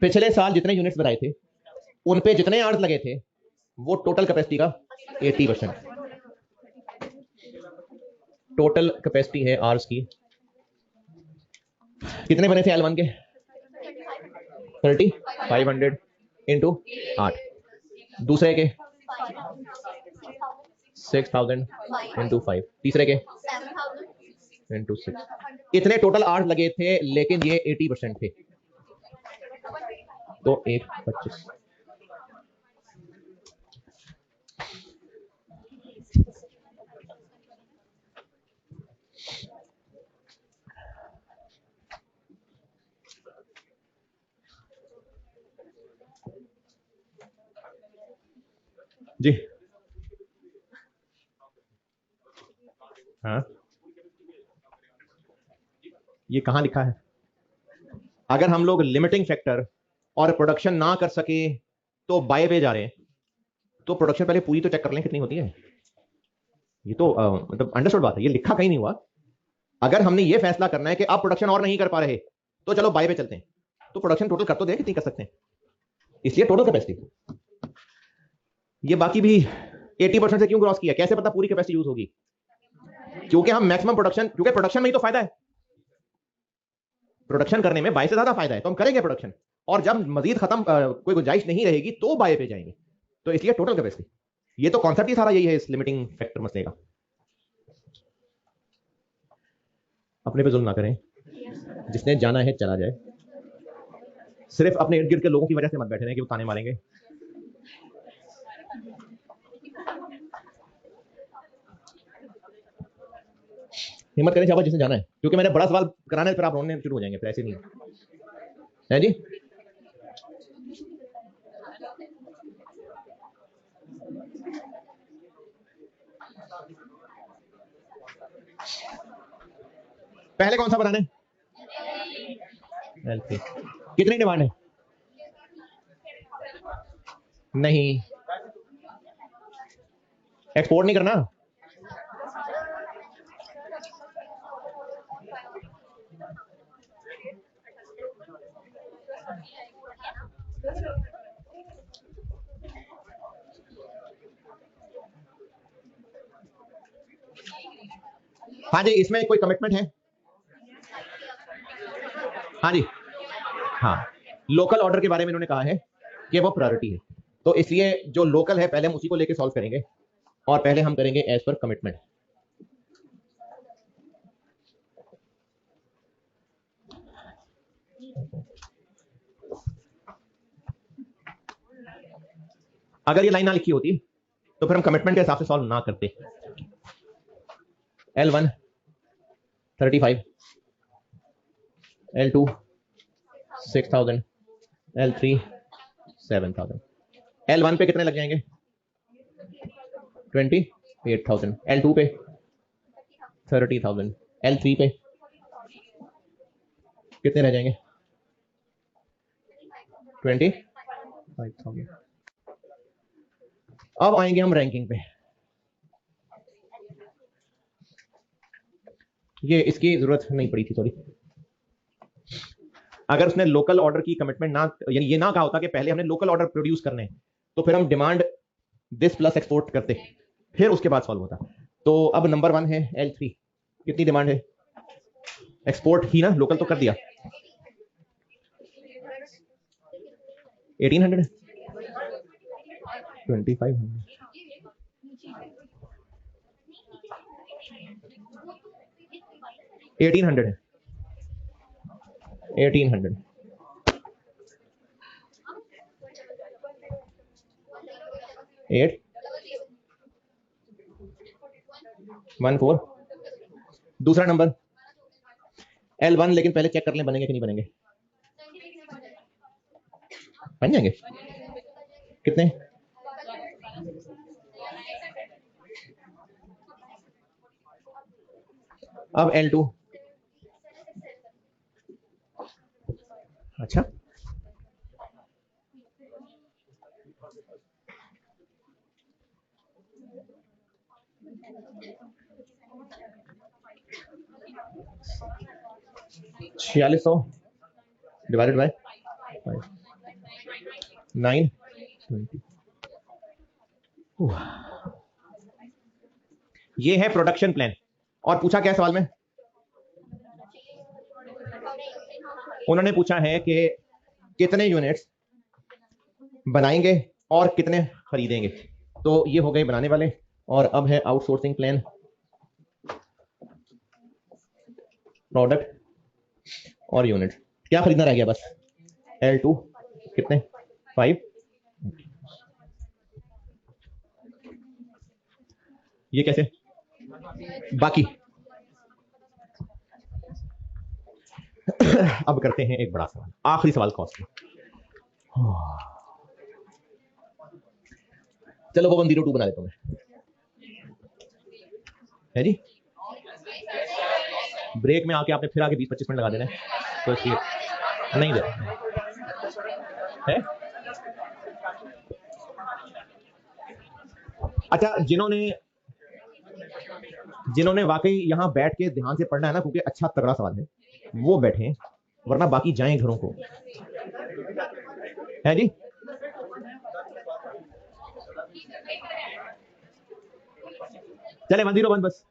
पिछले साल जितने यूनिट्स बनाए थे उन पे जितने आवर्स लगे थे वो टोटल कैपेसिटी का 80%। टोटल कैपेसिटी है आवर्स की, कितने बने थे L1 के? 30, 500 इंटू 8। दूसरे के 6000 इंटू 5। तीसरे के इंटू 6। इतने टोटल आवर्स लगे थे, लेकिन ये 80% थे, तो 125। जी हाँ, ये कहां लिखा है? अगर हम लोग लिमिटिंग फैक्टर और प्रोडक्शन ना कर सके तो बाय पे जा रहे हैं, तो प्रोडक्शन पहले पूरी तो चेक कर लें कितनी होती है। ये तो मतलब अंडरस्टूड बात है, ये लिखा कहीं नहीं हुआ। अगर हमने ये फैसला करना है कि आप प्रोडक्शन और नहीं कर पा रहे तो चलो बाय पे चलते हैं, तो प्रोडक्शन टोटल कर तो दे कितनी कर सकते हैं, इसलिए टोटल कैपेसिटी। ये बाकी भी 80% से क्यों क्रॉस किया, कैसे पता पूरी कैपेसिटी यूज होगी? क्योंकि हम मैक्सिमम प्रोडक्शन, क्योंकि प्रोडक्शन में ही तो फायदा है, प्रोडक्शन करने में बाय से ज्यादा फायदा है, तो हम करेंगे प्रोडक्शन, और जब मजीद खत्म कोई गुंजाइश नहीं रहेगी तो बाय पे जाएंगे, तो इसलिए टोटल कैपेसिटी। ये तो कॉन्सेप्ट ही सारा यही है इस लिमिटिंग फैक्टर मसले का। अपने पे जुल्म ना करें, जिसने जाना है चला जाए। सिर्फ अपने इर्द गिर्द के लोगों की वजह से मत बैठे रहें कि वो ताने मारेंगे। हिम्मत करें शाबाश जिसने जाना है, क्योंकि मैंने बड़ा सवाल कराना है, फिर आप रोने शुरू हो जाएंगे, फिर ऐसे नहीं है जी। पहले कौन सा बनाना है? L3। कितनी डिमांड है? नहीं, एक्सपोर्ट नहीं करना। हाँ जी, इसमें कोई कमिटमेंट है? हाँ जी, हाँ, लोकल ऑर्डर के बारे में इन्होंने कहा है कि वो प्रायोरिटी है, तो इसलिए जो लोकल है पहले हम उसी को लेके सॉल्व करेंगे, और पहले हम करेंगे एज पर कमिटमेंट। अगर ये लाइन ना लिखी होती तो फिर हम कमिटमेंट के हिसाब से सॉल्व ना करते। L1 35, L2 6000, L3 7000। L1 पे कितने लग जाएंगे? 28,000। L2 पे 30,000। L3 पे कितने रह जाएंगे? 25,000। अब आएंगे हम रैंकिंग पे। ये इसकी जरूरत नहीं पड़ी थी सॉरी। अगर उसने लोकल ऑर्डर की कमिटमेंट ना, यानी ये ना कहा होता कि पहले हमने लोकल ऑर्डर प्रोड्यूस करने हैं, तो फिर हम डिमांड दिस प्लस एक्सपोर्ट करते, फिर उसके बाद सॉल्व होता। तो अब नंबर 1 है L3, कितनी डिमांड है? एक्सपोर्ट ही ना, लोकल तो कर दिया। 1800 2500 1800 है 1800 8 1 4 दूसरा नंबर L1, लेकिन पहले चेक कर लें बनेंगे कि नहीं बनेंगे। बन जाएंगे कितने? अब L2 अच्छा 4600 डिवाइडेड बाय 920। ये है प्रोडक्शन प्लान। और पूछा क्या सवाल में? उन्होंने पूछा है कि कितने यूनिट्स बनाएंगे और कितने खरीदेंगे। तो ये हो गए बनाने वाले, और अब है आउटसोर्सिंग प्लान। प्रोडक्ट और यूनिट, क्या खरीदना रह गया बस? L2 कितने? 5। ये कैसे? बाकी अब करते हैं एक बड़ा सवाल, आखिरी सवाल कॉस्ट में। चलो वो 102 बना लेता हूं मैं, है जी। ब्रेक में आके आपने फिर आके 20-25 मिनट लगा देना है, तो इसलिए नहीं दे है। अच्छा, जिन्होंने वाकई यहां बैठ के ध्यान से पढ़ना है ना, क्योंकि अच्छा तगड़ा सवाल है, वो बैठे, वरना बाकी जाएं घरों को, है जी। चले 101 बस।